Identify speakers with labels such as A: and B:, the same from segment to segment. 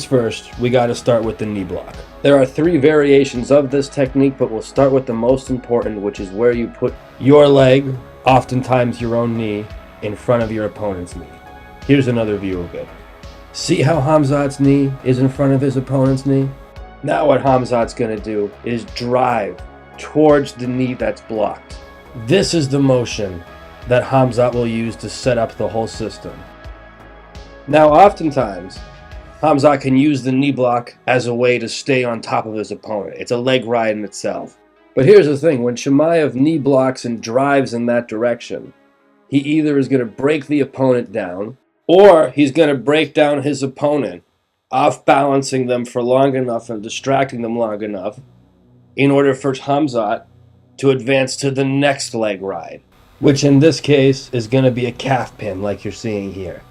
A: First, we got to start with the knee block. There are 3 variations of this technique, but we'll start with the most important, which is where you put your leg, oftentimes your own knee, in front of your opponent's knee. Here's another view of it. See how Khamzat's knee is in front of his opponent's knee? Now what Khamzat's going to do is drive towards the knee that's blocked. This is the motion that Khamzat will use to set up the whole system. Now oftentimes, Khamzat can use the knee block as a way to stay on top of his opponent. It's a leg ride in itself. But here's the thing, when Chimaev knee blocks and drives in that direction, he either is going to break the opponent down, or he's going to break down his opponent, off-balancing them for long enough and distracting them long enough in order for Khamzat to advance to the next leg ride, which in this case is going to be a calf pin like you're seeing here.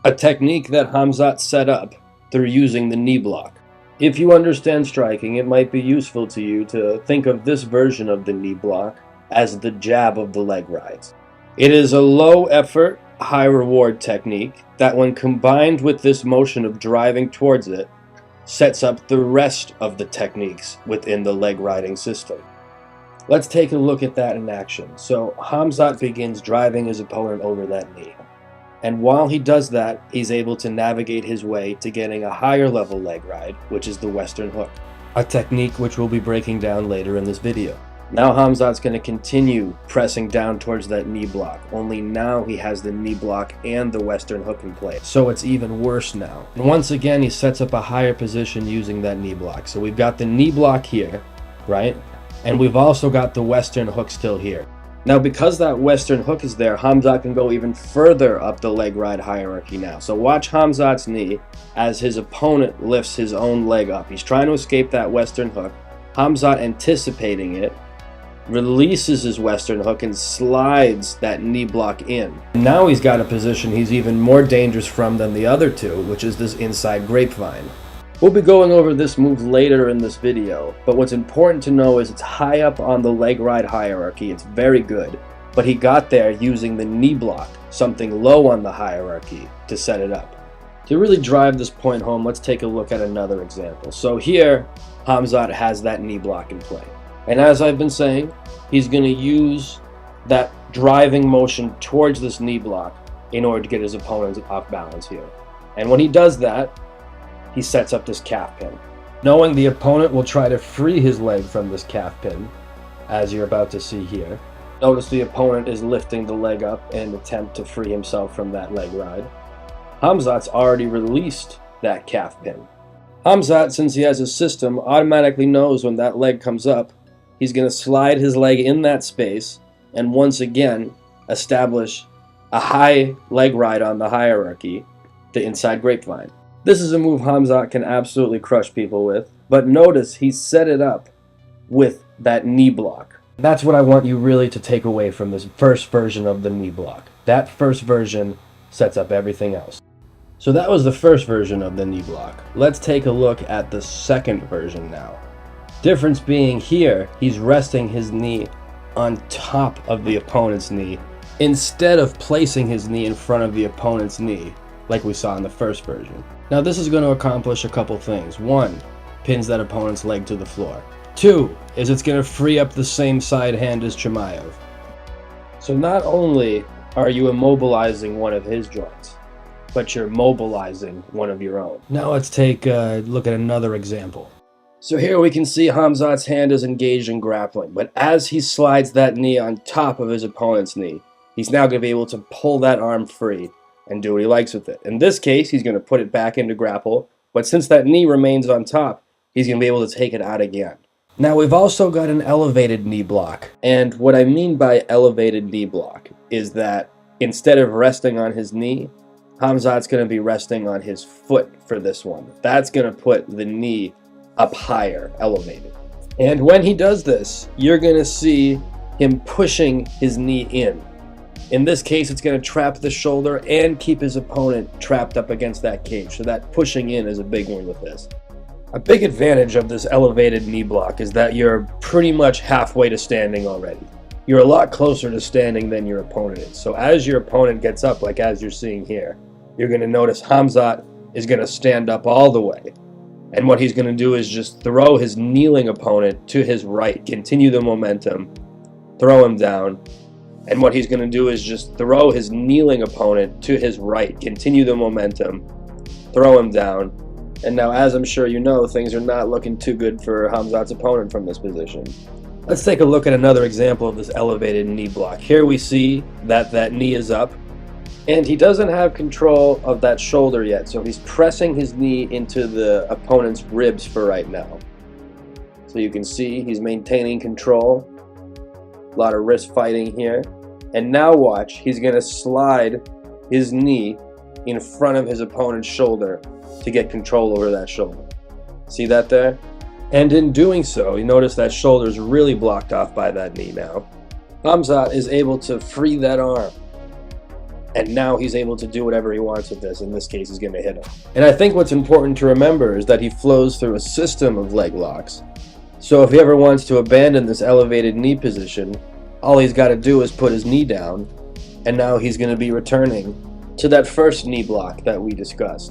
A: A technique that Khamzat set up through using the knee block. If you understand striking, it might be useful to you to think of this version of the knee block as the jab of the leg rides. It is a low effort, high reward technique that when combined with this motion of driving towards it, sets up the rest of the techniques within the leg riding system. Let's take a look at that in action. So Khamzat begins driving his opponent over that knee. And while he does that, he's able to navigate his way to getting a higher level leg ride, which is the Western hook, a technique which we'll be breaking down later in this video. Now Khamzat's going to continue pressing down towards that knee block, only now he has the knee block and the Western hook in place, so it's even worse now. And once again, he sets up a higher position using that knee block. So we've got the knee block here, right? And we've also got the Western hook still here. Now, because that Western hook is there, Khamzat can go even further up the leg ride hierarchy now. So watch Khamzat's knee as his opponent lifts his own leg up. He's trying to escape that Western hook. Khamzat, anticipating it, releases his Western hook and slides that knee block in. Now he's got a position he's even more dangerous from than the other two, which is this inside grapevine. We'll be going over this move later in this video, but what's important to know is it's high up on the leg ride hierarchy. It's very good, but he got there using the knee block, something low on the hierarchy, to set it up. To really drive this point home, let's take a look at another example. So here, Khamzat has that knee block in play. And as I've been saying, he's going to use that driving motion towards this knee block in order to get his opponent off balance here. And when he does that, he sets up this calf pin. Knowing the opponent will try to free his leg from this calf pin, as you're about to see here. Notice the opponent is lifting the leg up in an attempt to free himself from that leg ride. Khamzat's already released that calf pin. Khamzat, since he has a system, automatically knows when that leg comes up, he's going to slide his leg in that space and once again establish a high leg ride on the hierarchy, the inside grapevine. This is a move Khamzat can absolutely crush people with, but notice he set it up with that knee block. That's what I want you really to take away from this first version of the knee block. That first version sets up everything else. So that was the first version of the knee block. Let's take a look at the second version now. Difference being here, he's resting his knee on top of the opponent's knee instead of placing his knee in front of the opponent's knee like we saw in the first version. Now this is going to accomplish a couple things. 1, pins that opponent's leg to the floor. 2, is it's going to free up the same side hand as Chimaev. So not only are you immobilizing one of his joints, but you're mobilizing one of your own. Now let's take a look at another example. So here we can see Khamzat's hand is engaged in grappling, but as he slides that knee on top of his opponent's knee, he's now going to be able to pull that arm free and do what he likes with it. In this case, he's going to put it back into grapple, but since that knee remains on top, he's going to be able to take it out again. Now we've also got an elevated knee block, and what I mean by elevated knee block is that instead of resting on his knee, Khamzat's going to be resting on his foot for this one. That's going to put the knee up higher, elevated. And when he does this, you're going to see him pushing his knee in. In this case, it's going to trap the shoulder and keep his opponent trapped up against that cage. So that pushing in is a big one with this. A big advantage of this elevated knee block is that you're pretty much halfway to standing already. You're a lot closer to standing than your opponent is. So as your opponent gets up, like as you're seeing here, you're going to notice Khamzat is going to stand up all the way. And what he's going to do is just throw his kneeling opponent to his right, continue the momentum, throw him down. And what he's going to do is just throw his kneeling opponent to his right, continue the momentum, throw him down. And now, as I'm sure you know, things are not looking too good for Khamzat's opponent from this position. Let's take a look at another example of this elevated knee block. Here we see that knee is up, and he doesn't have control of that shoulder yet, so he's pressing his knee into the opponent's ribs for right now. So you can see he's maintaining control. A lot of wrist fighting here. And now watch, he's going to slide his knee in front of his opponent's shoulder to get control over that shoulder. See that there? And in doing so, you notice that shoulder is really blocked off by that knee now. Khamzat is able to free that arm. And now he's able to do whatever he wants with this. In this case, he's going to hit him. And I think what's important to remember is that he flows through a system of leg locks. So if he ever wants to abandon this elevated knee position, all he's got to do is put his knee down, and now he's going to be returning to that first knee block that we discussed.